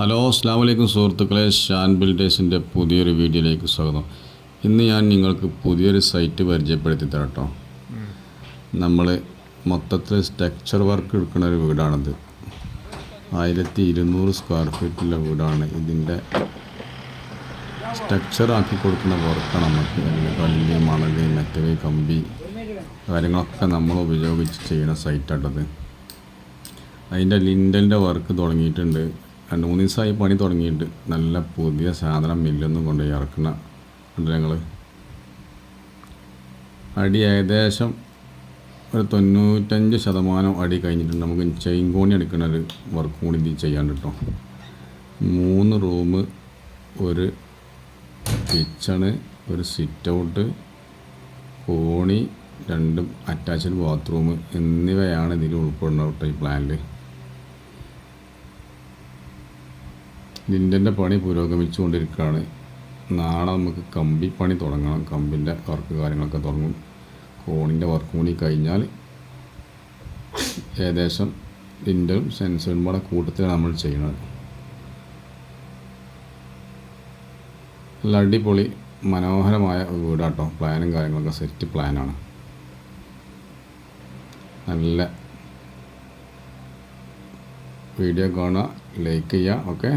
Hello അസ്സലാമു അലൈക്കും സുഹൃത്തുക്കളെ, ഷാൻ ബിൽഡേഴ്സിൻ്റെ പുതിയൊരു വീഡിയോയിലേക്ക് സ്വാഗതം. ഇന്ന് ഞാൻ നിങ്ങൾക്ക് പുതിയൊരു സൈറ്റ് പരിചയപ്പെടുത്തി തരാം കേട്ടോ. നമ്മൾ മൊത്തത്തിൽ സ്ട്രക്ചർ വർക്ക് എടുക്കുന്ന ഒരു വീടാണിത്. 1200 സ്ക്വയർ ഫീറ്റുള്ള വീടാണ്. ഇതിൻ്റെ സ്ട്രക്ചർ ആക്കി കൊടുക്കുന്ന വർക്കാണ് നമുക്ക്. കല്ല്, മണൽ, മെറ്റൽ, കമ്പി കാര്യങ്ങളൊക്കെ നമ്മൾ ഉപയോഗിച്ച് ചെയ്യുന്ന സൈറ്റാട്ടത്. അതിൻ്റെ ലിൻഡലിൻ്റെ വർക്ക് തുടങ്ങിയിട്ടുണ്ട്. 2-3 ദിവസമായി പണി തുടങ്ങിയിട്ട്. നല്ല പുതിയ സാധനം മില്ലൊന്നും കൊണ്ടുപോയി ഇറക്കുന്ന ഞങ്ങൾ. അടി ഏകദേശം ഒരു 95% അടി കഴിഞ്ഞിട്ടുണ്ട്. നമുക്ക് ചെയിൻ കോണി എടുക്കുന്ന ഒരു വർക്കും കൂടി ഇത് ചെയ്യാൻ കേട്ടോ. 3 റൂം, ഒരു കിച്ചണ്, ഒരു സിറ്റ് ഔട്ട്, കോണി, 2 അറ്റാച്ച്ഡ് ബാത്റൂം എന്നിവയാണ് ഇതിൽ ഉൾപ്പെടുന്നത് കേട്ടോ. ഈ പ്ലാനിൽ ലിൻഡലിൻ്റെ പണി പുരോഗമിച്ചുകൊണ്ടിരിക്കുകയാണ്. നാളെ നമുക്ക് കമ്പി പണി തുടങ്ങണം. കമ്പിൻ്റെ വർക്ക് കാര്യങ്ങളൊക്കെ തുടങ്ങും. കോണിൻ്റെ വർക്ക് കൂടി കഴിഞ്ഞാൽ ഏകദേശം ലിൻഡലും സെൻസറും കൂടെ കൂട്ടത്തിലാണ് നമ്മൾ ചെയ്യുന്നത്. നല്ല അടിപൊളി മനോഹരമായ വീടാട്ടോ. പ്ലാനും കാര്യങ്ങളൊക്കെ സെറ്റ് പ്ലാനാണ്. നല്ല വീഡിയോ കാണുക, ലൈക്ക് ചെയ്യുക. ഓക്കെ.